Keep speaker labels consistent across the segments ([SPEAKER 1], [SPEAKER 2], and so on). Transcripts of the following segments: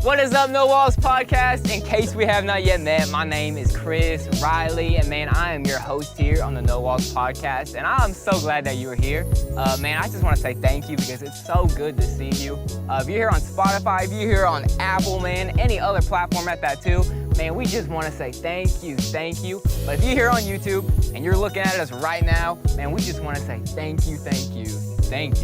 [SPEAKER 1] What is up, No Walls Podcast? In case we have not yet met, my name is Chris Riley, and man, I am your host here on the No Walls Podcast, and I'm so glad that you are here. Man, I just want to say thank you because it's so good to see you. If you're here on Spotify, if you're here on Apple, man, any other platform at that too, man, we just want to say thank you. But if you're here on YouTube and you're looking at us right now, man, we just want to say thank you,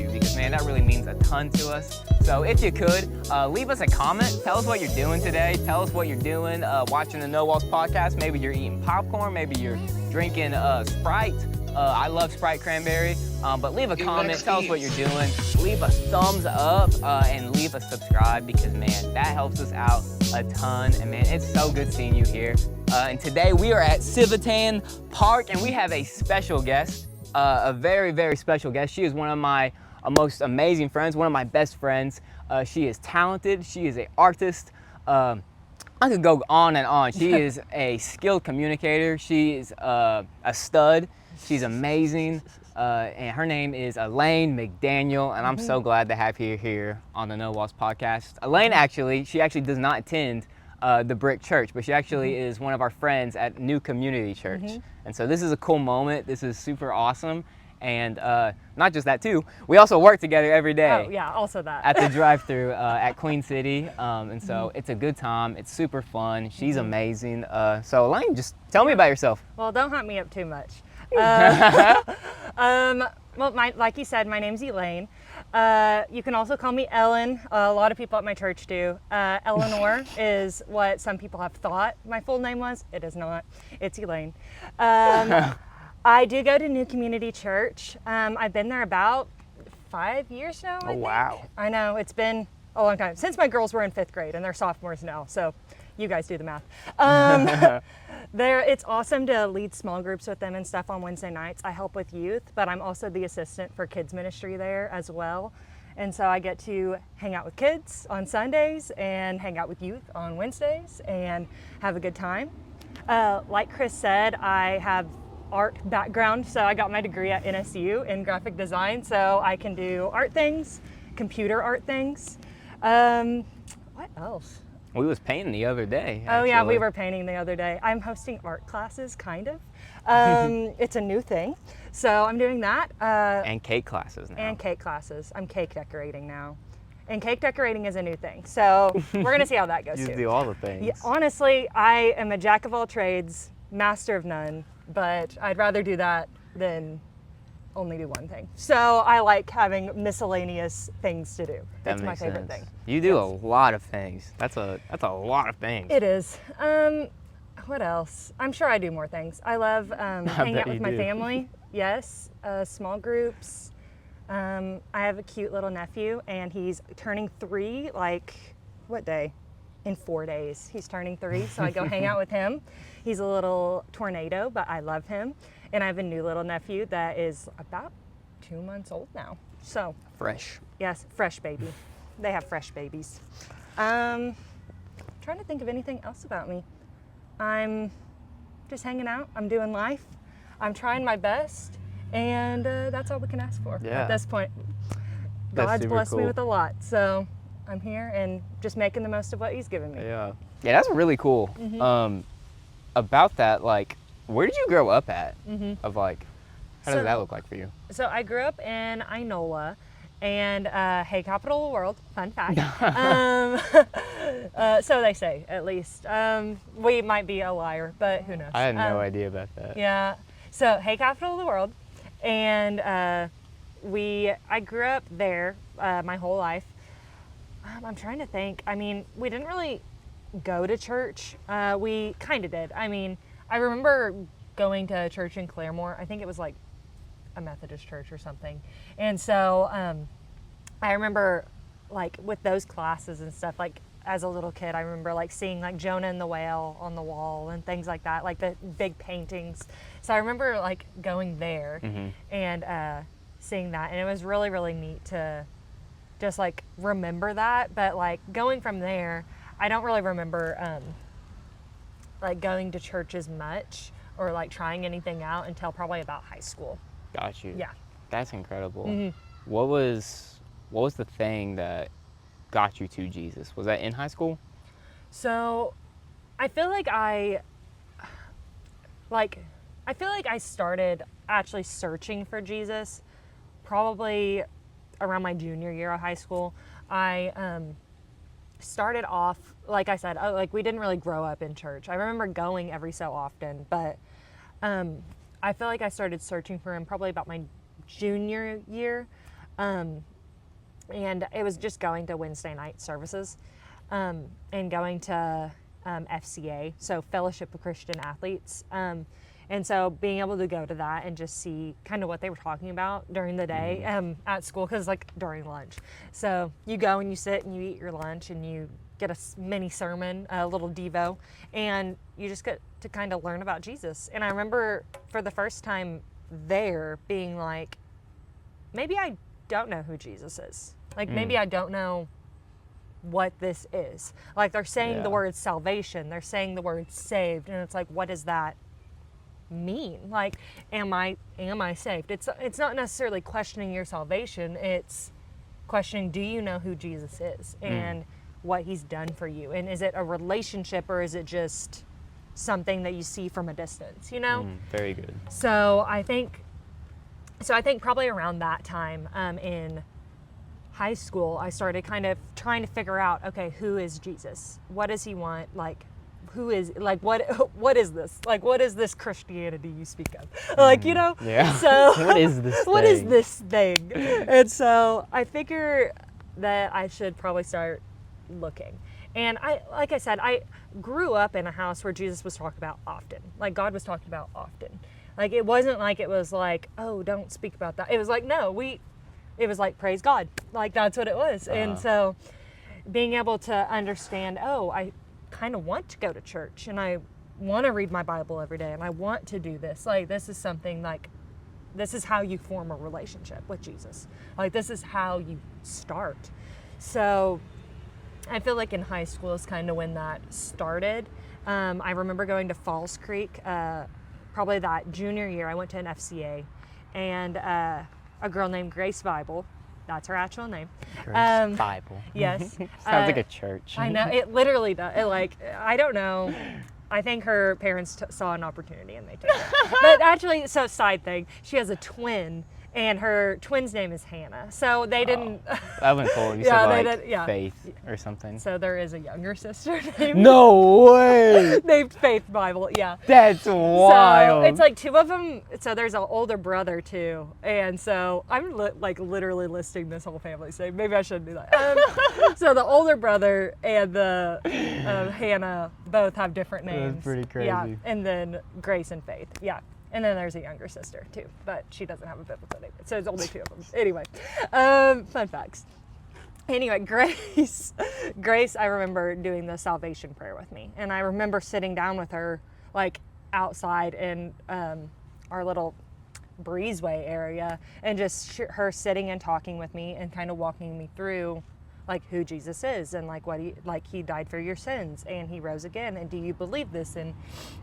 [SPEAKER 1] because man, that really means a ton to us. So if you could, leave us a comment. Tell us what you're doing today. Tell us what you're doing watching the No Walls Podcast. Maybe you're eating popcorn. Maybe you're drinking Sprite. I love Sprite Cranberry. But leave a comment. Tell us what you're doing. Leave a thumbs up and leave a subscribe because, man, that helps us out a ton. And, man, it's so good seeing you here. And today we are at Civitan Park, and we have a special guest, a very, very special guest. She is one of my most amazing friends, one of my best friends. She is talented. She is an artist. I could go on and on. She is a skilled communicator. She is a stud. She's amazing. And her name is ELAINE MCDANIEL, and I'm so glad to have her here on the No Walls Podcast. ELAINE she actually does not attend the Brick Church, but she actually is one of our friends at New Community Church. And so this is a cool moment. This is super awesome. And not just that too, we also work together every day.
[SPEAKER 2] Oh yeah, also that.
[SPEAKER 1] At the drive-thru at Queen City. And so it's a good time. It's super fun. She's amazing. So ELAINE, just tell me about yourself.
[SPEAKER 2] Well, don't hunt me up too much. Well, like you said, my name's ELAINE. You can also call me Ellen. A lot of people at my church do. Eleanor is what some people have thought my full name was. It is not. It's ELAINE. I do go to New Community Church. I've been there about 5 years now, I think.
[SPEAKER 1] Wow.
[SPEAKER 2] I know, it's been a long time. Since my girls were in 5th grade, and they're sophomores now, so you guys do the math. It's awesome to lead small groups with them and stuff on Wednesday nights. I help with youth, but I'm also the assistant for kids ministry there as well. And so I get to hang out with kids on Sundays and hang out with youth on Wednesdays and have a good time. Like Chris said, I have art background, so I got my degree at NSU in graphic design, so I can do art things, computer art things. What else?
[SPEAKER 1] We was painting the other day.
[SPEAKER 2] Oh yeah, we were painting the other day. I'm hosting art classes, kind of. It's a new thing, so I'm doing that.
[SPEAKER 1] And cake classes now.
[SPEAKER 2] And cake classes. I'm cake decorating now. And cake decorating is a new thing, so we're gonna see how that goes
[SPEAKER 1] You
[SPEAKER 2] too.
[SPEAKER 1] do all the things.
[SPEAKER 2] Yeah, honestly, I am a jack of all trades, master of none, but I'd rather do that than only do one thing. So I like having miscellaneous things to do. It's my favorite thing.
[SPEAKER 1] You do a lot of things. That's a lot of things.
[SPEAKER 2] It is. What else? I'm sure I do more things. I love hanging out with my family. Yes. Small groups. I have a cute little nephew, and he's turning 3, like, what day? In 4 days. He's turning 3, so I go hang out with him. He's a little tornado, but I love him. And I have a new little nephew that is about 2 months old now. So
[SPEAKER 1] Fresh.
[SPEAKER 2] yes, fresh baby. They have fresh babies. Trying to think of anything else about me. I'm just hanging out. I'm doing life. I'm trying my best, and that's all we can ask for at this point. God's blessed me with a lot, so I'm here and just making the most of what He's given me.
[SPEAKER 1] Yeah, that's really cool. About that, like, where did you grow up at? Of like, how does that look like for you?
[SPEAKER 2] So I grew up in Inola, and hey, capital of the world, fun fact. So they say, at least. We might be a liar, but who knows?
[SPEAKER 1] I had no idea about that.
[SPEAKER 2] Yeah. So hey, capital of the world, and I grew up there my whole life. I'm trying to think. I mean, we didn't really go to church. We kind of did. I mean, I remember going to church in Claremore. I think it was like a Methodist church or something. And so I remember, like, with those classes and stuff, like, as a little kid, I remember, like, seeing, like, Jonah and the whale on the wall and things like that, like the big paintings. So I remember, like, going there and seeing that. And it was really, really neat to just, like, remember that. But, like, going from there, I don't really remember, like, going to church as much or, like, trying anything out until probably about high school.
[SPEAKER 1] Got you.
[SPEAKER 2] Yeah.
[SPEAKER 1] That's incredible. What was the thing that got you to Jesus? Was that in high school?
[SPEAKER 2] So I feel like I started actually searching for Jesus probably around my junior year of high school. I started off, like I said, like we didn't really grow up in church. I remember going every so often, but I feel like I started searching for him probably about my junior year. And it was just going to Wednesday night services and going to FCA, so Fellowship of Christian Athletes. And so being able to go to that and just see kind of what they were talking about during the day at school, because like during lunch. So you go and you sit and you eat your lunch and you get a mini sermon, a little devo, and you just get to kind of learn about Jesus. And I remember for the first time there being like, maybe I don't know who Jesus is. Like maybe I don't know what this is. Like they're saying the word salvation, they're saying the word saved, and it's like, what does that mean? Like, am I saved? It's not necessarily questioning your salvation, it's questioning, do you know who Jesus is and what he's done for you? And is it a relationship or is it just something that you see from a distance, you know?
[SPEAKER 1] Very good.
[SPEAKER 2] So I think probably around that time in high school, I started kind of trying to figure out, okay, who is Jesus? What does he want? Like, who is, like, what is this? Like, what is this Christianity you speak of? Like, you know?
[SPEAKER 1] Yeah.
[SPEAKER 2] So
[SPEAKER 1] what is this
[SPEAKER 2] what
[SPEAKER 1] thing?
[SPEAKER 2] is this thing? And so I figure that I should probably start looking. And like I said, I grew up in a house where Jesus was talked about often. Like, God was talked about often. Like, it wasn't like it was like, oh, don't speak about that. It was like, no, it was like, praise God. Like, that's what it was. And so being able to understand, oh, I kind of want to go to church and I want to read my Bible every day and I want to do this. Like, this is something like, this is how you form a relationship with Jesus. Like, this is how you start. So I feel like in high school is kind of when that started. I remember going to Falls Creek, probably that junior year. I went to an FCA, and a girl named Grace Bible, that's her actual name.
[SPEAKER 1] Grace Bible.
[SPEAKER 2] Yes.
[SPEAKER 1] Sounds like a church.
[SPEAKER 2] I know, it literally does. I don't know. I think her parents saw an opportunity and they took it. But actually, so side thing, she has a twin, and her twin's name is Hannah. So they didn't.
[SPEAKER 1] That went cool. You
[SPEAKER 2] Yeah,
[SPEAKER 1] said
[SPEAKER 2] they
[SPEAKER 1] like
[SPEAKER 2] did, yeah.
[SPEAKER 1] Faith or something.
[SPEAKER 2] So there is a younger sister named,
[SPEAKER 1] No way!
[SPEAKER 2] named Faith Bible. Yeah.
[SPEAKER 1] That's wild.
[SPEAKER 2] So it's like two of them. So there's an older brother too, and so I'm like literally listing this whole family's name. Maybe I shouldn't do that. So the older brother and the Hannah both have different names.
[SPEAKER 1] That's pretty crazy.
[SPEAKER 2] Yeah, and then Grace and Faith. Yeah. And then there's a younger sister too, but she doesn't have a biblical name. So it's only two of them. Anyway, fun facts. Anyway, Grace, I remember doing the salvation prayer with me. And I remember sitting down with her like outside in our little breezeway area and just her sitting and talking with me and kind of walking me through like who Jesus is and like what he died for your sins and he rose again and do you believe this, and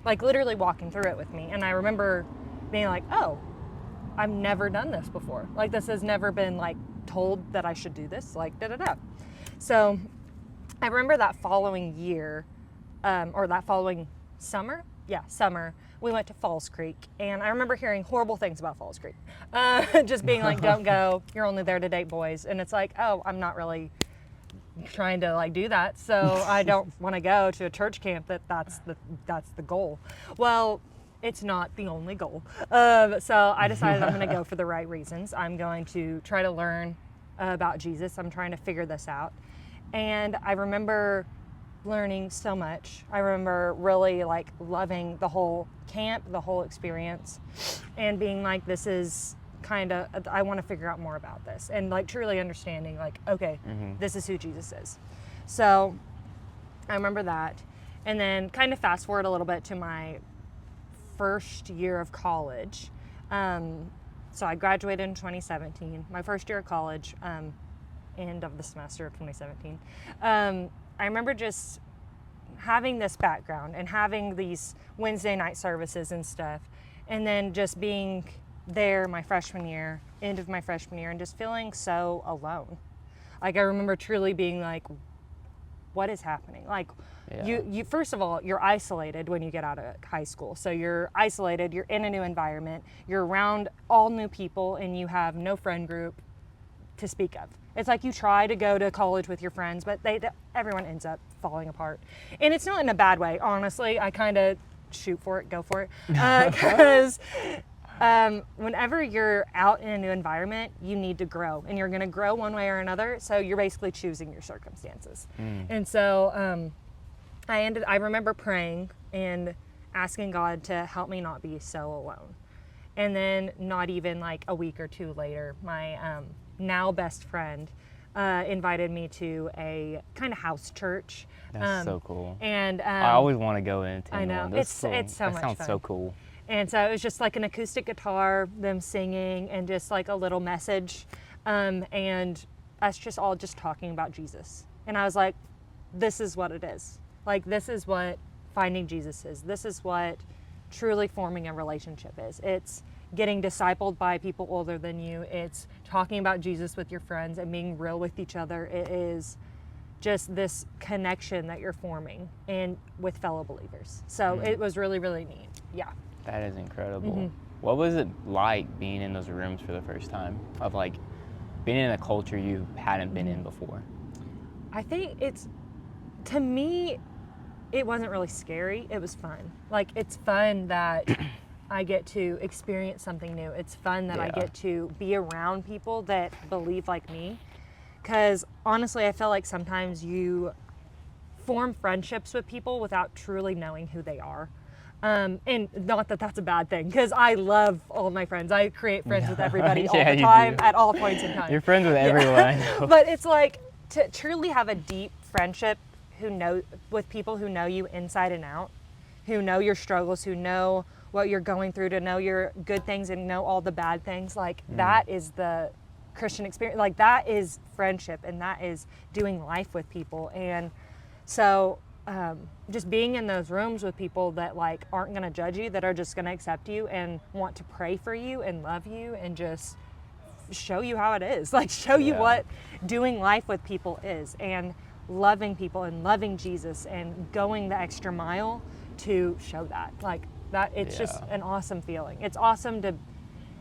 [SPEAKER 2] like literally walking through it with me. And I remember being like, oh, I've never done this before. Like, this has never been like told that I should do this, like da-da-da. So I remember that following year, or that following summer, we went to Falls Creek, and I remember hearing horrible things about Falls Creek. Just being like, don't go, you're only there to date boys. And it's like, oh, I'm not really trying to like do that, so I don't want to go to a church camp that's the goal. Well, it's not the only goal. So I decided I'm going to go for the right reasons. I'm going to try to learn about Jesus. I'm trying to figure this out. And I remember learning so much. I remember really like loving the whole camp, the whole experience, and being like, this is kind of, I want to figure out more about this, and like truly understanding like, okay, this is who Jesus is. So I remember that. And then kind of fast forward a little bit to my first year of college. So I graduated in 2017, my first year of college, end of the semester of 2017. I remember just having this background and having these Wednesday night services and stuff, and then just being there my freshman year, end of my freshman year, and just feeling so alone. Like, I remember truly being like, what is happening? Like,
[SPEAKER 1] Yeah.
[SPEAKER 2] you first of all, you're isolated when you get out of high school. So you're isolated, you're in a new environment, you're around all new people, and you have no friend group to speak of. It's like you try to go to college with your friends, but everyone ends up falling apart. And it's not in a bad way, honestly. I kind of shoot for it, go for it. Because whenever you're out in a new environment, you need to grow. And you're going to grow one way or another. So you're basically choosing your circumstances. And so I remember praying and asking God to help me not be so alone. And then not even like a week or two later, my now best friend invited me to a kind of house church.
[SPEAKER 1] That's so cool.
[SPEAKER 2] And
[SPEAKER 1] I always want to go into one.
[SPEAKER 2] I know.
[SPEAKER 1] That's
[SPEAKER 2] It's
[SPEAKER 1] cool.
[SPEAKER 2] so much fun.
[SPEAKER 1] That sounds so cool.
[SPEAKER 2] And so it was just like an acoustic guitar, them singing, and just like a little message. And us just all just talking about Jesus. And I was like, this is what it is. Like, this is what finding Jesus is. This is what truly forming a relationship is. It's getting discipled by people older than you. It's talking about Jesus with your friends and being real with each other. It is just this connection that you're forming and with fellow believers. So it was really, really neat. Yeah.
[SPEAKER 1] That is incredible. What was it like being in those rooms for the first time? Of like being in a culture you hadn't been in before?
[SPEAKER 2] I think to me, it wasn't really scary. It was fun. Like, it's fun that I get to experience something new. It's fun that I get to be around people that believe like me. Because honestly, I feel like sometimes you form friendships with people without truly knowing who they are. And not that that's a bad thing, because I love all my friends. I create friends with everybody all the time, at all points in time.
[SPEAKER 1] You're friends with everyone, I know.
[SPEAKER 2] But it's like, to truly have a deep friendship with people who know you inside and out, who know your struggles, who know what you're going through, to know your good things and know all the bad things. Like, that is the Christian experience. Like, that is friendship, and that is doing life with people. And so just being in those rooms with people that like aren't going to judge you, that are just going to accept you and want to pray for you and love you and just show you how it is, like show you what doing life with people is, and loving people and loving Jesus and going the extra mile to show that. Like, that it's just an awesome feeling. It's awesome to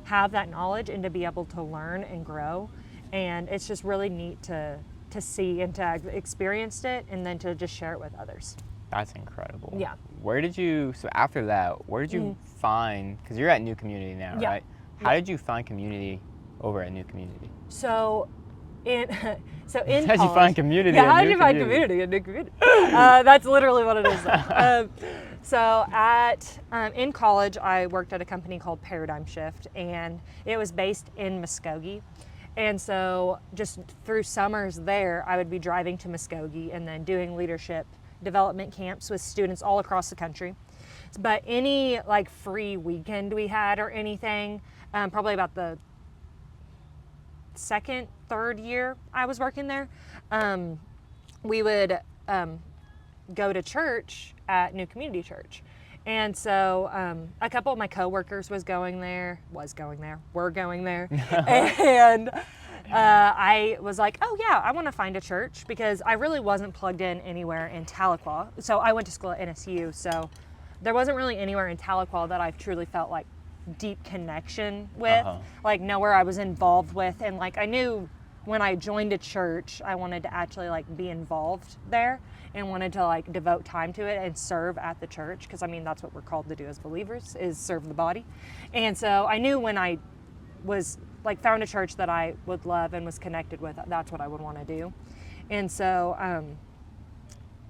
[SPEAKER 2] have that knowledge and to be able to learn and grow, and it's just really neat to see and to experience it, and then to just share it with others.
[SPEAKER 1] That's incredible.
[SPEAKER 2] Yeah.
[SPEAKER 1] So after that, where did you find, because you're at New Community now, right? How did you find community over at New Community?
[SPEAKER 2] So in
[SPEAKER 1] How
[SPEAKER 2] college,
[SPEAKER 1] did you find community?
[SPEAKER 2] how did you find community in New Community? That's literally what it is. So in college, I worked at a company called Paradigm Shift, and it was based in Muskogee. And so just through summers there, I would be driving to Muskogee and then doing leadership development camps with students all across the country. But any like free weekend we had or anything, probably about the second, third year I was working there, we would go to church at New Community Church. And so a couple of my coworkers were going there, and I was like, oh yeah, I want to find a church, because I really wasn't plugged in anywhere in Tahlequah. So I went to school at NSU, so there wasn't really anywhere in Tahlequah that I truly felt like deep connection with, like nowhere I was involved with. And like, I knew when I joined a church, I wanted to actually like be involved there and wanted to like devote time to it and serve at the church, because I mean, that's what we're called to do as believers, is serve the body. And so I knew when I was like found a church that I would love and was connected with, that's what I would want to do. And so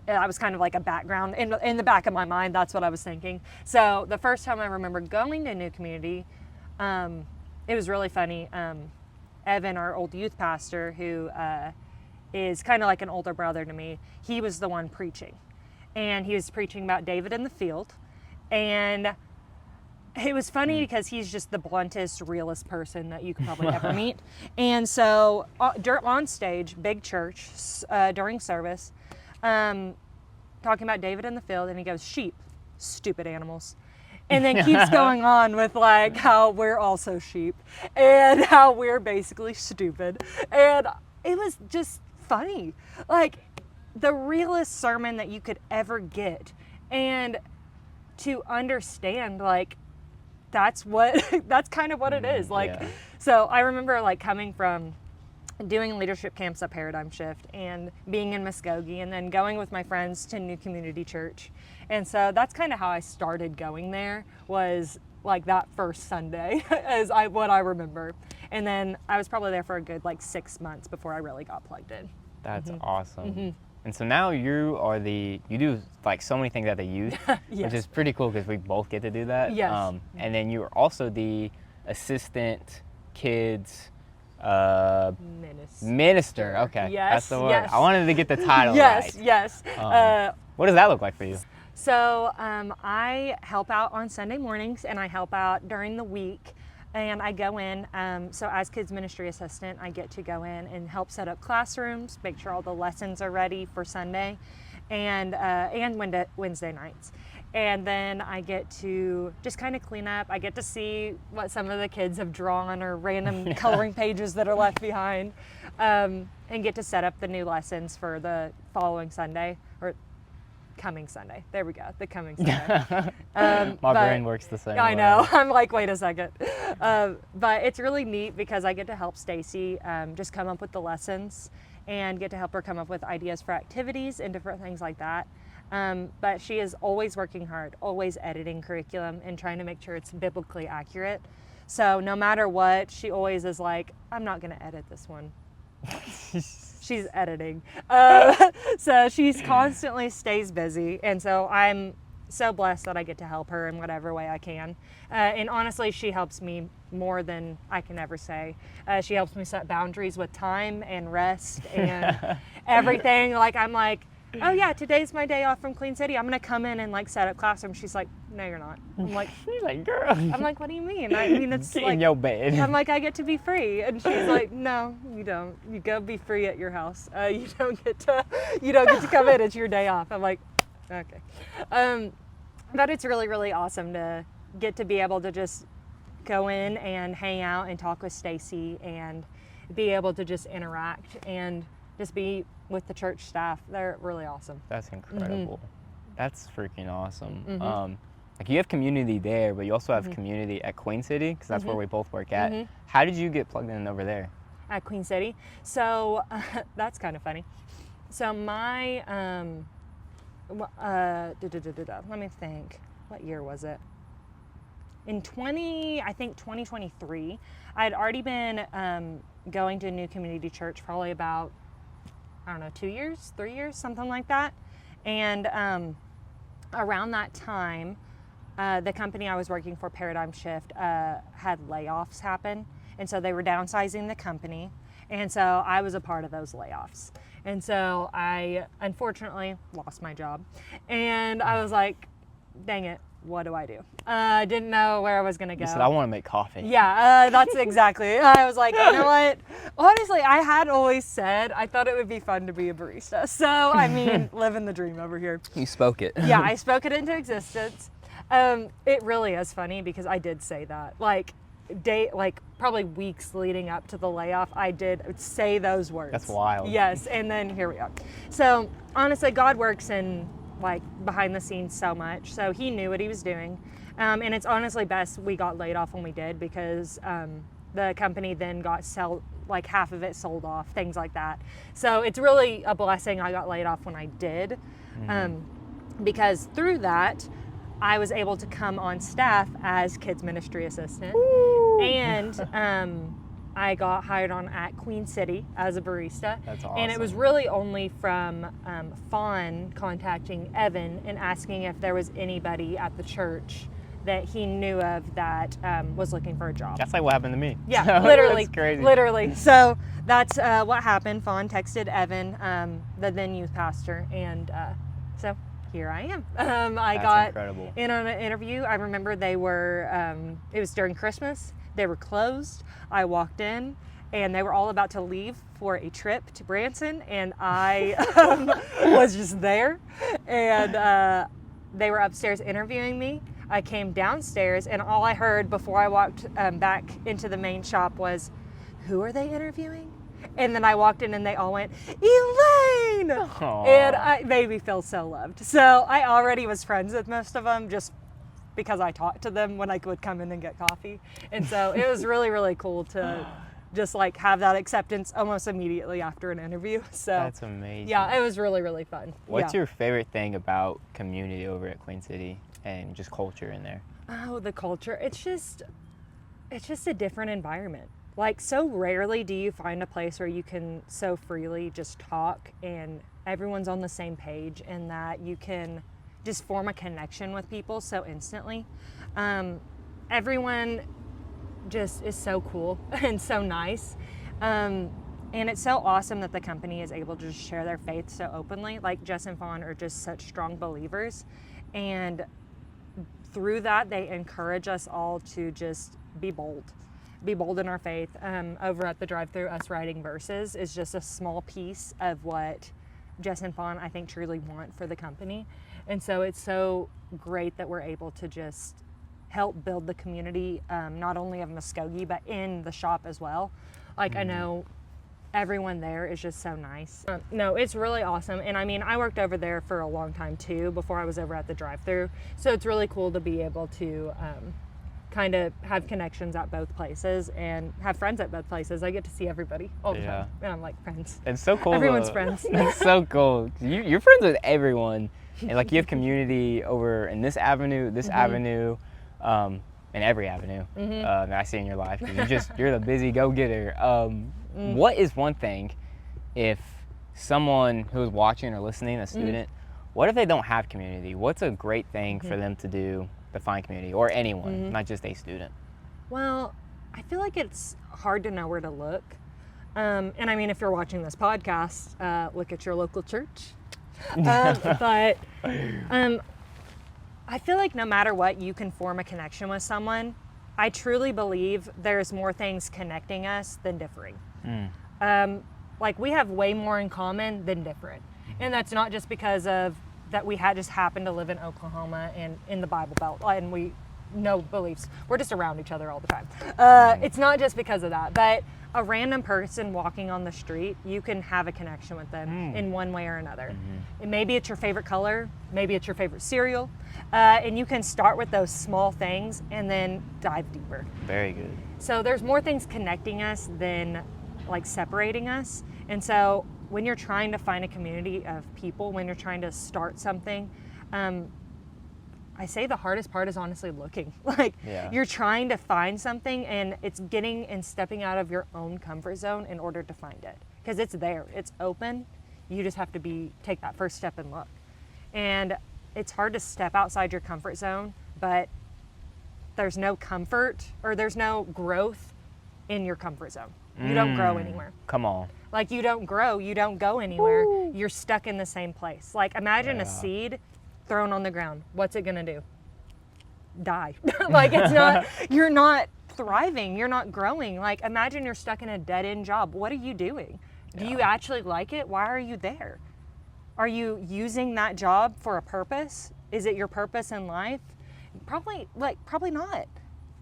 [SPEAKER 2] I was kind of like a background in the back of my mind, that's what I was thinking. So the first time I remember going to New Community, it was really funny. Evan, our old youth pastor, who is kind of like an older brother to me, he was the one preaching. And he was preaching about David in the field. And it was funny because he's just the bluntest, realest person that you could probably ever meet. And so on stage, big church, during service, talking about David in the field, and he goes, sheep, stupid animals. And then keeps going on with like how we're also sheep and how we're basically stupid. And it was just funny. Like, the realest sermon that you could ever get. And to understand, like, that's kind of what it is. Like,
[SPEAKER 1] yeah.
[SPEAKER 2] So I remember, like, coming from doing leadership camps at Paradigm Shift and being in Muskogee and then going with my friends to New Community Church. And so that's kind of how I started going there, was like that first Sunday what I remember. And then I was probably there for a good like 6 months before I really got plugged in.
[SPEAKER 1] That's awesome. And so now you do like so many things at the youth,
[SPEAKER 2] Yes.
[SPEAKER 1] which is pretty cool because we both get to do that.
[SPEAKER 2] Yes.
[SPEAKER 1] And then you're also the assistant kids minister. Okay.
[SPEAKER 2] Yes,
[SPEAKER 1] That's the word.
[SPEAKER 2] yes.
[SPEAKER 1] I wanted to get the title
[SPEAKER 2] Yes,
[SPEAKER 1] right.
[SPEAKER 2] yes.
[SPEAKER 1] What does that look like for you?
[SPEAKER 2] So I help out on Sunday mornings and I help out during the week. And I go in, so as kids ministry assistant, I get to go in and help set up classrooms, make sure all the lessons are ready for Sunday and Wednesday nights. And then I get to just kind of clean up. I get to see what some of the kids have drawn or random coloring pages that are left behind, and get to set up the new lessons for the following Sunday, or coming Sunday. There we go, the coming Sunday.
[SPEAKER 1] My brain works the same way.
[SPEAKER 2] I know. I'm like, wait a second. But it's really neat because I get to help Stacy just come up with the lessons and get to help her come up with ideas for activities and different things like that. But she is always working hard, always editing curriculum and trying to make sure it's biblically accurate. So no matter what, she always is like, I'm not going to edit this one. She's editing. So she's constantly stays busy. And so I'm so blessed that I get to help her in whatever way I can. And honestly, she helps me more than I can ever say. She helps me set boundaries with time and rest and everything. Like, I'm like, oh yeah, today's my day off from Queen City. I'm gonna come in and like set up classrooms. She's like, no, you're not. I'm like,
[SPEAKER 1] She's like, girl.
[SPEAKER 2] I'm like, what do you mean? I mean, it's
[SPEAKER 1] Get
[SPEAKER 2] like,
[SPEAKER 1] in your bed.
[SPEAKER 2] I'm like, I get to be free. And she's like, no, you don't. You go be free at your house. You don't get to come in. It's your day off. I'm like, okay. But it's really, really awesome to get to be able to just go in and hang out and talk with Stacy and be able to just interact and just be with the church staff. They're really awesome.
[SPEAKER 1] That's incredible. That's freaking awesome. Like, you have community there, but you also have community at Queen City, because that's where we both work at. How did you get plugged in over there?
[SPEAKER 2] At Queen City. So that's kind of funny. So my, let me think. What year was it? In 2023, I had already been going to New Community Church probably about, I don't know, 2 years, 3 years, something like that. And around that time, the company I was working for, Paradigm Shift, had layoffs happen. And so they were downsizing the company. And so I was a part of those layoffs. And so I unfortunately lost my job. And I was like, dang it, what do I do? I didn't know where I was going to go.
[SPEAKER 1] You said, I want to make coffee.
[SPEAKER 2] Yeah, that's exactly. I was like, you know what? Honestly, I had always said I thought it would be fun to be a barista. So, I mean, living the dream over here.
[SPEAKER 1] You spoke it.
[SPEAKER 2] Yeah, I spoke it into existence. It really is funny because I did say that. Like probably weeks leading up to the layoff, I did say those words.
[SPEAKER 1] That's wild.
[SPEAKER 2] Yes, and then here we are. So, honestly, God works in like behind the scenes so much. So he knew what he was doing. And it's honestly best we got laid off when we did, because the company then got like half of it sold off, things like that. So it's really a blessing I got laid off when I did, because through that, I was able to come on staff as kids ministry assistant. Woo! And I got hired on at Queen City as a barista.
[SPEAKER 1] That's awesome.
[SPEAKER 2] And it was really only from Fawn contacting Evan and asking if there was anybody at the church that he knew of that was looking for a job.
[SPEAKER 1] That's like what happened to me.
[SPEAKER 2] Yeah, literally.
[SPEAKER 1] That's crazy.
[SPEAKER 2] Literally. So that's what happened. Fawn texted Evan, the then youth pastor, and so here I am. I got
[SPEAKER 1] incredible.
[SPEAKER 2] In on an interview. I remember they were, it was during Christmas. They were closed. I walked in and they were all about to leave for a trip to Branson, and I was just there. And they were upstairs interviewing me. I came downstairs, and all I heard before I walked back into the main shop was, "Who are they interviewing?" And then I walked in and they all went, Elaine!
[SPEAKER 1] Aw.
[SPEAKER 2] And it made me feel so loved. So I already was friends with most of them just because I talked to them when I would come in and get coffee. And so it was really, really cool to just like have that acceptance almost immediately after an interview. So
[SPEAKER 1] That's amazing.
[SPEAKER 2] yeah, it was really, really fun.
[SPEAKER 1] What's
[SPEAKER 2] Yeah.
[SPEAKER 1] your favorite thing about community over at Queen City and just culture in there?
[SPEAKER 2] Oh, the culture. It's just a different environment. Like, so rarely do you find a place where you can so freely just talk and everyone's on the same page, and that you can just form a connection with people so instantly. Everyone just is so cool and so nice. And it's so awesome that the company is able to just share their faith so openly. Like, Jess and Fawn are just such strong believers. And through that, they encourage us all to just be bold in our faith. Over at the drive-thru, us writing verses is just a small piece of what Jess and Fawn, I think, truly want for the company. And so it's so great that we're able to just help build the community, not only of Muskogee, but in the shop as well. Like, I know everyone there is just so nice. No, it's really awesome. And I mean, I worked over there for a long time too, before I was over at the drive-thru. So it's really cool to be able to kind of have connections at both places and have friends at both places. I get to see everybody all the time, and I'm like, friends.
[SPEAKER 1] It's so cool.
[SPEAKER 2] Everyone's friends.
[SPEAKER 1] It's so cool. You're friends with everyone, and like you have community over in this avenue, avenue, and every avenue that I see in your life. You're the busy go-getter. What is one thing, if someone who's watching or listening, a student, what if they don't have community? What's a great thing for them to do to find community, or anyone, not just a student?
[SPEAKER 2] Well, I feel like it's hard to know where to look. And I mean, if you're watching this podcast, look at your local church. But I feel like no matter what, you can form a connection with someone. I truly believe there's more things connecting us than differing. Like, we have way more in common than different. And that's not just because of that we just happen to live in Oklahoma and in the Bible Belt, and we know beliefs. We're just around each other all the time. It's not just because of that, but a random person walking on the street, you can have a connection with them in one way or another. And maybe it's your favorite color, maybe it's your favorite cereal, and you can start with those small things and then dive deeper.
[SPEAKER 1] Very good.
[SPEAKER 2] So there's more things connecting us than like separating us. And so when you're trying to find a community of people, when you're trying to start something, I say the hardest part is honestly looking. Like, you're trying to find something, and it's getting and stepping out of your own comfort zone in order to find it. Because it's there, it's open. You just have to take that first step and look. And it's hard to step outside your comfort zone, but there's no comfort or there's no growth in your comfort zone. You don't grow anywhere.
[SPEAKER 1] Come on.
[SPEAKER 2] Like, you don't grow, you don't go anywhere. You're stuck in the same place. Like, imagine a seed thrown on the ground. What's it gonna do? Die. Like, you're not thriving, you're not growing. Like, imagine you're stuck in a dead-end job. What are you doing? Do you actually like it? Why are you there? Are you using that job for a purpose? Is it your purpose in life? Probably not.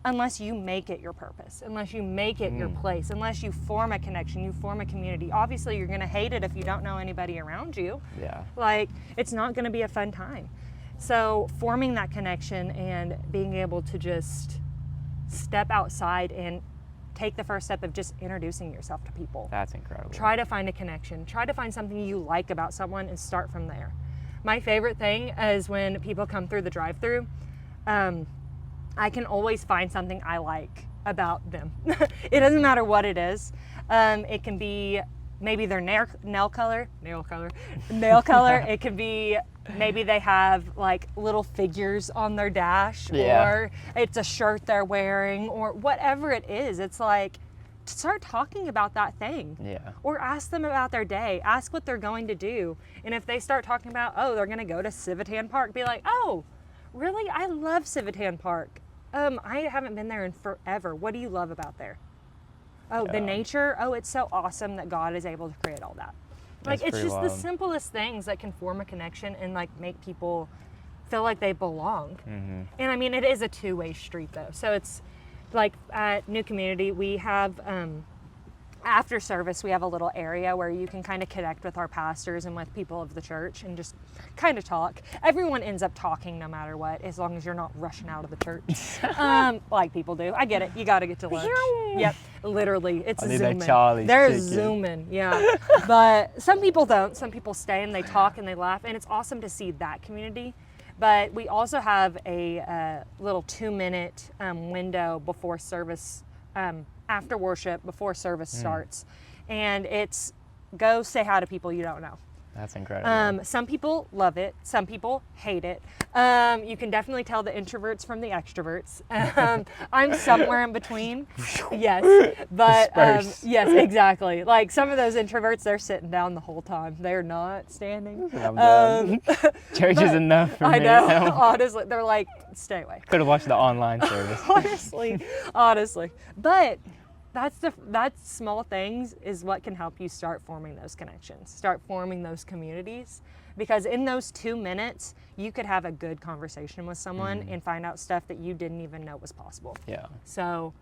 [SPEAKER 2] Unless you make it your purpose, unless you make it your place, unless you form a connection, you form a community. Obviously, you're gonna hate it if you don't know anybody around you.
[SPEAKER 1] Yeah.
[SPEAKER 2] Like, it's not gonna be a fun time. So forming that connection and being able to just step outside and take the first step of just introducing yourself to people.
[SPEAKER 1] That's incredible.
[SPEAKER 2] Try to find a connection. Try to find something you like about someone and start from there. My favorite thing is when people come through the drive-thru, I can always find something I like about them. It doesn't matter what it is. It can be maybe their nail color. It could be maybe they have like little figures on their dash, or it's a shirt they're wearing, or whatever it is. It's like, start talking about that thing. Or ask them about their day. Ask what they're going to do. And if they start talking about, oh, they're gonna go to Civitan Park, be like, oh, really? I love Civitan Park. I haven't been there in forever. What do you love about there? Oh, the nature. Oh, it's so awesome that God is able to create all that. Like, it's just the simplest things that can form a connection and like make people feel like they belong. And I mean, it is a two-way street though. So it's like at New Community, we have after service, we have a little area where you can kind of connect with our pastors and with people of the church and just kind of talk. Everyone ends up talking no matter what, as long as you're not rushing out of the church, like people do. I get it. You got to get to lunch. Yep, literally, it's zooming. They're
[SPEAKER 1] chicken.
[SPEAKER 2] zooming, yeah. But some people don't. Some people stay and they talk and they laugh, and it's awesome to see that community. But we also have a little 2-minute window before service. After worship, before service starts, and it's go say hi to people you don't know.
[SPEAKER 1] That's incredible.
[SPEAKER 2] Some people love it, some people hate it. You can definitely tell the introverts from the extroverts. I'm somewhere in between. Yes, but yes, exactly. Like some of those introverts, they're sitting down the whole time. They're not standing.
[SPEAKER 1] I'm done. Church is enough for me.
[SPEAKER 2] I know. Honestly, they're like, stay away.
[SPEAKER 1] Could have watched the online service.
[SPEAKER 2] honestly, but that's small things is what can help you start forming those connections, start forming those communities, because in those 2 minutes you could have a good conversation with someone and find out stuff that you didn't even know was possible.
[SPEAKER 1] Yeah.
[SPEAKER 2] So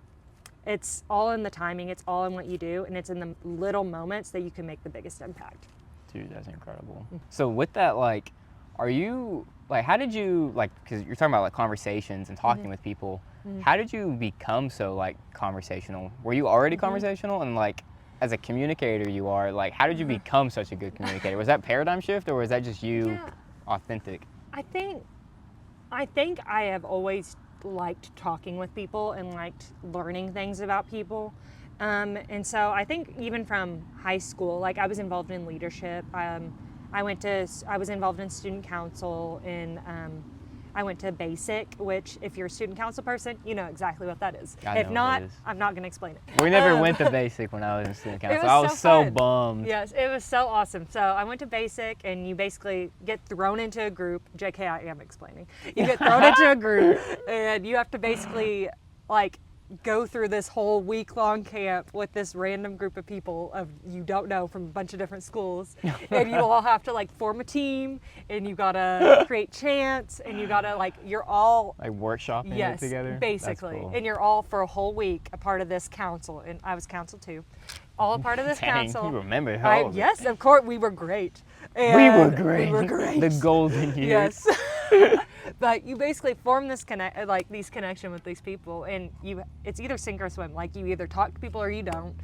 [SPEAKER 2] it's all in the timing, it's all in what you do, and it's in the little moments that you can make the biggest impact.
[SPEAKER 1] Dude, that's incredible. So with that, like, are you, like, how did you, like, because you're talking about, like, conversations and talking with people, how did you become so, like, conversational? Were you already conversational? And, like, as a communicator you are, like, how did you become such a good communicator? Was that paradigm shift, or was that just you authentic?
[SPEAKER 2] I think I have always liked talking with people and liked learning things about people. And so I think even from high school, like, I was involved in leadership. I was involved in student council, and I went to BASIC, which if you're a student council person, you know exactly what that is.
[SPEAKER 1] I know
[SPEAKER 2] if not,
[SPEAKER 1] what that is.
[SPEAKER 2] I'm not going to explain it.
[SPEAKER 1] We never went to BASIC when I was in student council.
[SPEAKER 2] was
[SPEAKER 1] I was
[SPEAKER 2] so
[SPEAKER 1] so
[SPEAKER 2] fun.
[SPEAKER 1] bummed.
[SPEAKER 2] Yes, it was so awesome. So I went to BASIC, and you basically get thrown into a group. JK, I am explaining. You get thrown into a group, and you have to basically, like, go through this whole week-long camp with this random group of people you don't know from a bunch of different schools, and you all have to, like, form a team, and you gotta create chants, and you gotta, like, you're all
[SPEAKER 1] Like workshopping it together?
[SPEAKER 2] Basically.
[SPEAKER 1] That's cool.
[SPEAKER 2] And you're all for a whole week a part of this council, and I was council too. All a part of this
[SPEAKER 1] Dang,
[SPEAKER 2] council.
[SPEAKER 1] you remember all of it.
[SPEAKER 2] Yes, of course, we were great.
[SPEAKER 1] We were
[SPEAKER 2] And
[SPEAKER 1] great.
[SPEAKER 2] We were great.
[SPEAKER 1] The golden years.
[SPEAKER 2] Yes. But you basically form this these connection with these people, and it's either sink or swim. Like, you either talk to people or you don't.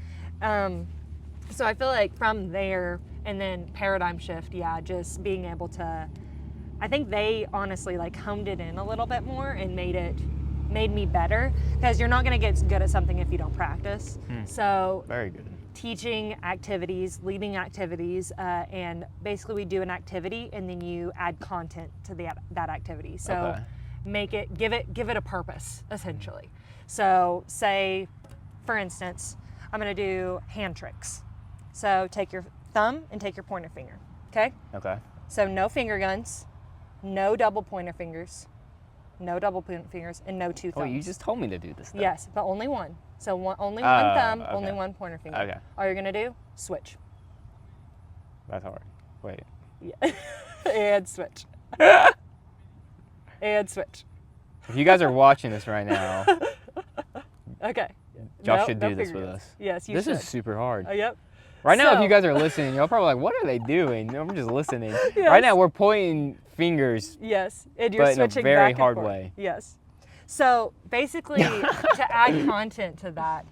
[SPEAKER 2] So I feel like from there, and then paradigm shift, just being able to, I think they honestly, like, honed it in a little bit more and made me better, because you're not going to get good at something if you don't practice. So
[SPEAKER 1] Very good.
[SPEAKER 2] teaching activities, leading activities, and basically we do an activity and then you add content to that activity. So give it a purpose, essentially. So say, for instance, I'm gonna do hand tricks. So take your thumb and take your pointer finger, okay?
[SPEAKER 1] Okay.
[SPEAKER 2] So no finger guns, no double pointer fingers, and no two thumbs.
[SPEAKER 1] Oh, you just told me to do this stuff.
[SPEAKER 2] Yes, but only one. So only one thumb,
[SPEAKER 1] okay.
[SPEAKER 2] only one pointer finger.
[SPEAKER 1] Okay.
[SPEAKER 2] All you're gonna do, switch.
[SPEAKER 1] That's hard. Wait.
[SPEAKER 2] Yeah. And switch. And switch.
[SPEAKER 1] If you guys are watching this right now,
[SPEAKER 2] Okay.
[SPEAKER 1] y'all should do this with us.
[SPEAKER 2] Yes, you
[SPEAKER 1] This
[SPEAKER 2] should.
[SPEAKER 1] is super hard.
[SPEAKER 2] Yep.
[SPEAKER 1] Right now, if
[SPEAKER 2] So-
[SPEAKER 1] you guys are listening, you're probably like, what are they doing? I'm just listening.
[SPEAKER 2] Yes.
[SPEAKER 1] Right now, we're pointing fingers,
[SPEAKER 2] Yes, and you're
[SPEAKER 1] but in a
[SPEAKER 2] switching
[SPEAKER 1] very
[SPEAKER 2] back and
[SPEAKER 1] hard
[SPEAKER 2] forth.
[SPEAKER 1] way.
[SPEAKER 2] Yes. So basically, to add content to that,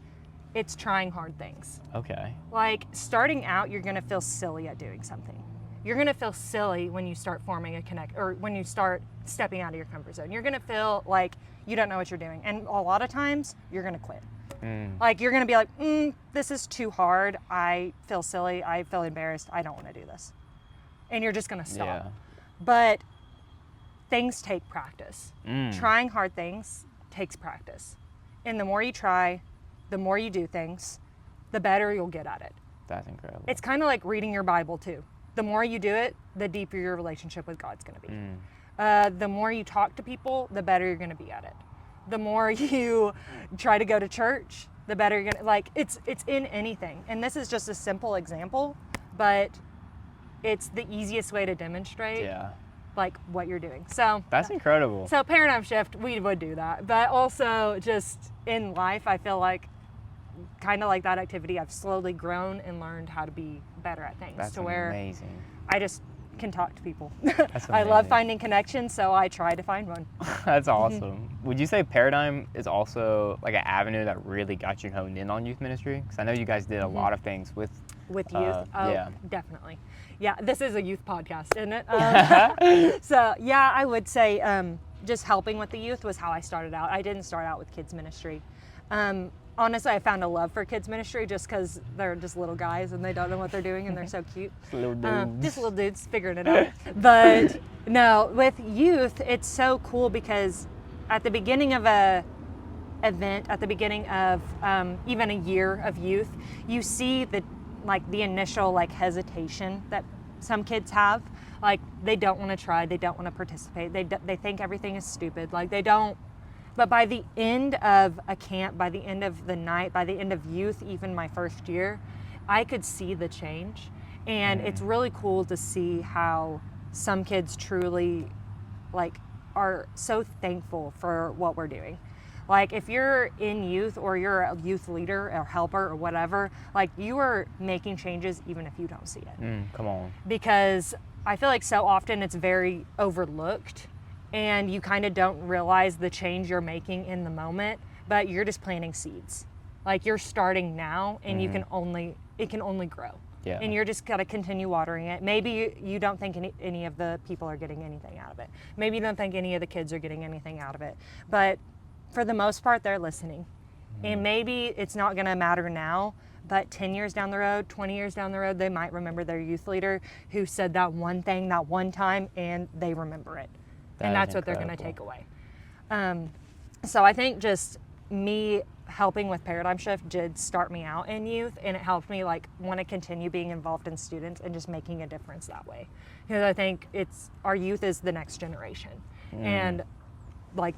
[SPEAKER 2] it's trying hard things.
[SPEAKER 1] Okay.
[SPEAKER 2] Like, starting out, you're gonna feel silly at doing something. You're gonna feel silly when you start forming a connect, or when you start stepping out of your comfort zone. You're gonna feel like you don't know what you're doing, and a lot of times you're gonna quit. Like, you're gonna be like, this is too hard. I feel silly. I feel embarrassed. I don't want to do this, and you're just gonna stop.
[SPEAKER 1] Yeah.
[SPEAKER 2] But things take practice.
[SPEAKER 1] Mm.
[SPEAKER 2] Trying hard things takes practice, and the more you try, the more you do things, the better you'll get at it.
[SPEAKER 1] That's incredible.
[SPEAKER 2] It's kind of like reading your Bible too. The more you do it, the deeper your relationship with God's going to be. The more you talk to people, the better you're going to be at it. The more you try to go to church, the better you're going to, like, it's in anything. And this is just a simple example, but it's the easiest way to demonstrate like what you're doing. So
[SPEAKER 1] That's incredible.
[SPEAKER 2] So paradigm shift, we would do that. But also just in life, I feel like kind of like that activity, I've slowly grown and learned how to be better at things.
[SPEAKER 1] That's
[SPEAKER 2] to where
[SPEAKER 1] amazing.
[SPEAKER 2] I just can talk to people.
[SPEAKER 1] That's
[SPEAKER 2] I love
[SPEAKER 1] amazing.
[SPEAKER 2] finding connections, so I try to find one.
[SPEAKER 1] That's awesome. Would you say Paradigm is also like an avenue that really got you honed in on youth ministry? Because I know you guys did a lot of things with
[SPEAKER 2] With youth?
[SPEAKER 1] yeah.
[SPEAKER 2] Definitely. Yeah, this is a youth podcast, isn't it? So, yeah, I would say just helping with the youth was how I started out. I didn't start out with kids ministry. Honestly, I found a love for kids ministry just because they're just little guys and they don't know what they're doing and they're so cute.
[SPEAKER 1] Little dudes.
[SPEAKER 2] Just little dudes figuring it out. But no, with youth, it's so cool because at the beginning of a event, at the beginning of even a year of youth, you see the initial hesitation that some kids have. Like they don't want to try, they don't want to participate, they think everything is stupid. Like they don't. But by the end of a camp, by the end of the night, by the end of youth, even my first year, I could see the change. And it's really cool to see how some kids truly are so thankful for what we're doing. Like if you're in youth or you're a youth leader or helper or whatever, you are making changes even if you don't see it.
[SPEAKER 1] Come on.
[SPEAKER 2] Because I feel like so often it's very overlooked and you kind of don't realize the change you're making in the moment, but you're just planting seeds. Like you're starting now and it can only grow.
[SPEAKER 1] Yeah.
[SPEAKER 2] And you're just gotta continue watering it. Maybe you don't think any of the people are getting anything out of it. Maybe you don't think any of the kids are getting anything out of it. But for the most part, they're listening. And maybe it's not gonna matter now, but 10 years down the road, 20 years down the road, they might remember their youth leader who said that one thing that one time and they remember it. And that's what they're gonna take away. So I think just me helping with Paradigm Shift did start me out in youth, and it helped me want to continue being involved in students and just making a difference that way. Because I think our youth is the next generation. And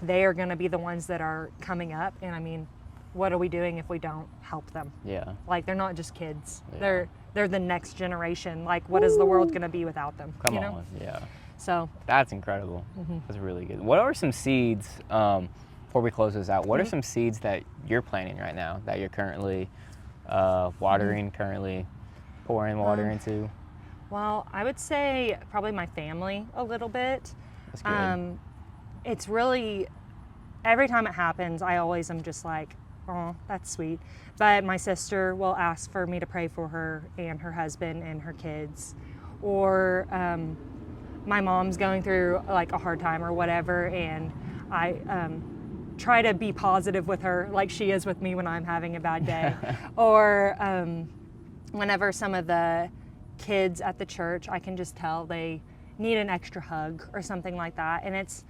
[SPEAKER 2] they are going to be the ones that are coming up, and I mean, what are we doing if we don't help them?
[SPEAKER 1] Yeah.
[SPEAKER 2] They're not just kids.
[SPEAKER 1] Yeah.
[SPEAKER 2] They're the next generation. What is the world going to be without them?
[SPEAKER 1] Come on. Yeah.
[SPEAKER 2] So
[SPEAKER 1] that's incredible. That's really good. What are some seeds, before we close this out, what are some seeds that you're planting right now that you're currently watering, currently pouring water into?
[SPEAKER 2] Well, I would say probably my family a little bit.
[SPEAKER 1] That's good.
[SPEAKER 2] It's really, every time it happens, I always am just like, oh, that's sweet. But my sister will ask for me to pray for her and her husband and her kids. Or my mom's going through a hard time or whatever, and I try to be positive with her like she is with me when I'm having a bad day. Or whenever some of the kids at the church, I can just tell they need an extra hug or something like that. And it's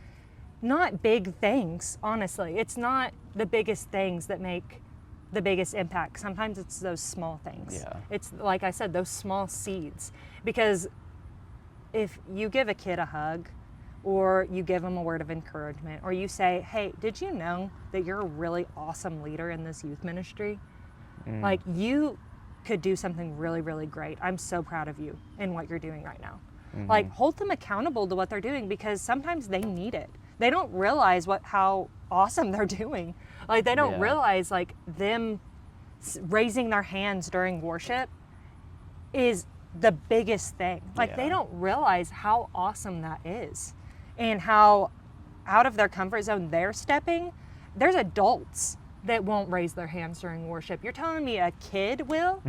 [SPEAKER 2] not big things, honestly. It's not the biggest things that make the biggest impact. Sometimes it's those small things.
[SPEAKER 1] Yeah.
[SPEAKER 2] It's like I said, those small seeds. Because if you give a kid a hug, or you give them a word of encouragement, or you say, hey, did you know that you're a really awesome leader in this youth ministry? You could do something really, really great. I'm so proud of you in what you're doing right now. Hold them accountable to what they're doing, because sometimes they need it. They don't realize how awesome they're doing. They don't realize them raising their hands during worship is the biggest thing. They don't realize how awesome that is, and how out of their comfort zone they're stepping. There's adults that won't raise their hands during worship. You're telling me a kid will?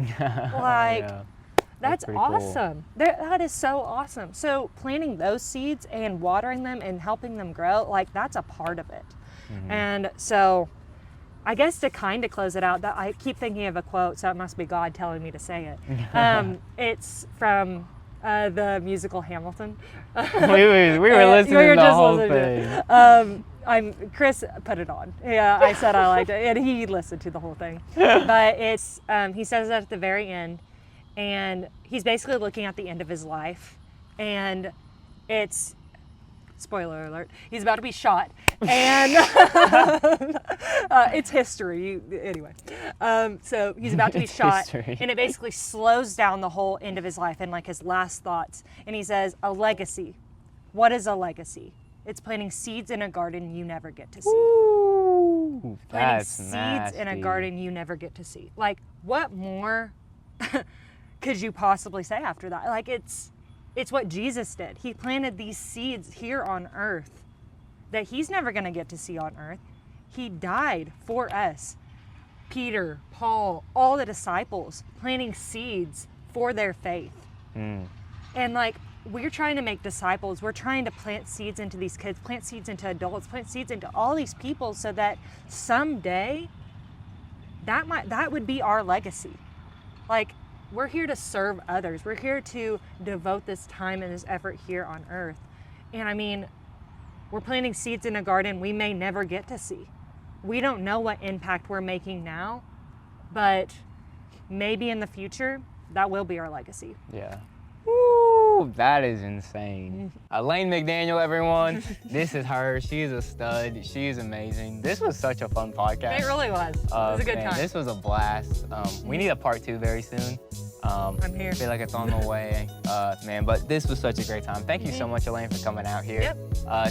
[SPEAKER 2] That's awesome.
[SPEAKER 1] Cool.
[SPEAKER 2] That is so awesome. So planting those seeds and watering them and helping them grow, that's a part of it. And so I guess to kind of close it out, that I keep thinking of a quote, so it must be God telling me to say it. It's from the musical Hamilton.
[SPEAKER 1] we were listening to the whole thing.
[SPEAKER 2] Chris put it on. Yeah, I said I liked it, and he listened to the whole thing. But it's he says that at the very end, and he's basically looking at the end of his life, and it's, spoiler alert, he's about to be shot, and it's history. Anyway, so he's about to be shot, and it basically slows down the whole end of his life and his last thoughts. And he says, a legacy. What is a legacy? It's planting seeds in a garden you never get to see.
[SPEAKER 1] Ooh,
[SPEAKER 2] planting
[SPEAKER 1] that's
[SPEAKER 2] seeds
[SPEAKER 1] nasty.
[SPEAKER 2] in a garden you never get to see. Like, what more could you possibly say after that? Like, it's what Jesus did. He planted these seeds here on earth that he's never going to get to see on earth. He died for us. Peter, Paul, all the disciples planting seeds for their faith. And like, we're trying to make disciples. We're trying to plant seeds into these kids, plant seeds into adults, plant seeds into all these people so that someday that would be our legacy. Like, we're here to serve others. We're here to devote this time and this effort here on earth. And I mean, we're planting seeds in a garden we may never get to see. We don't know what impact we're making now, but maybe in the future, that will be our legacy.
[SPEAKER 1] Yeah. Woo, that is insane. ELAINE MCDANIEL, everyone. This is her. She is a stud. She is amazing. This was such a fun podcast.
[SPEAKER 2] It really was. It was a good time.
[SPEAKER 1] This was a blast. We need a part 2 very soon.
[SPEAKER 2] I'm here.
[SPEAKER 1] I feel like it's on the way, man. But this was such a great time. Thank you so much, ELAINE, for coming out here.
[SPEAKER 2] Yep.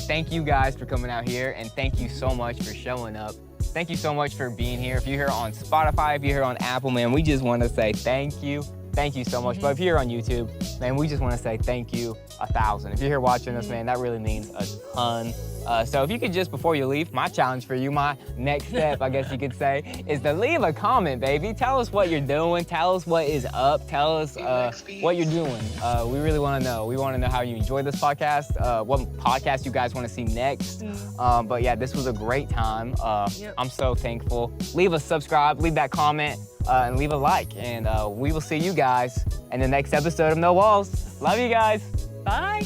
[SPEAKER 1] Thank you guys for coming out here, and thank you so much for showing up. Thank you so much for being here. If you're here on Spotify, if you're here on Apple, man, we just want to say thank you. Thank you so much. But if you're here on YouTube, man, we just want to say thank you 1,000. If you're here watching us, man, that really means a ton. So if you could just, before you leave, my challenge for you, my next step, I guess you could say, is to leave a comment, baby. Tell us what you're doing. Tell us what is up. Tell us what you're doing. We really want to know. We want to know how you enjoy this podcast, what podcast you guys want to see next. But yeah, this was a great time. I'm so thankful. Leave a subscribe, leave that comment, and leave a like. And we will see you guys in the next episode of No Walls. Love you guys.
[SPEAKER 2] Bye.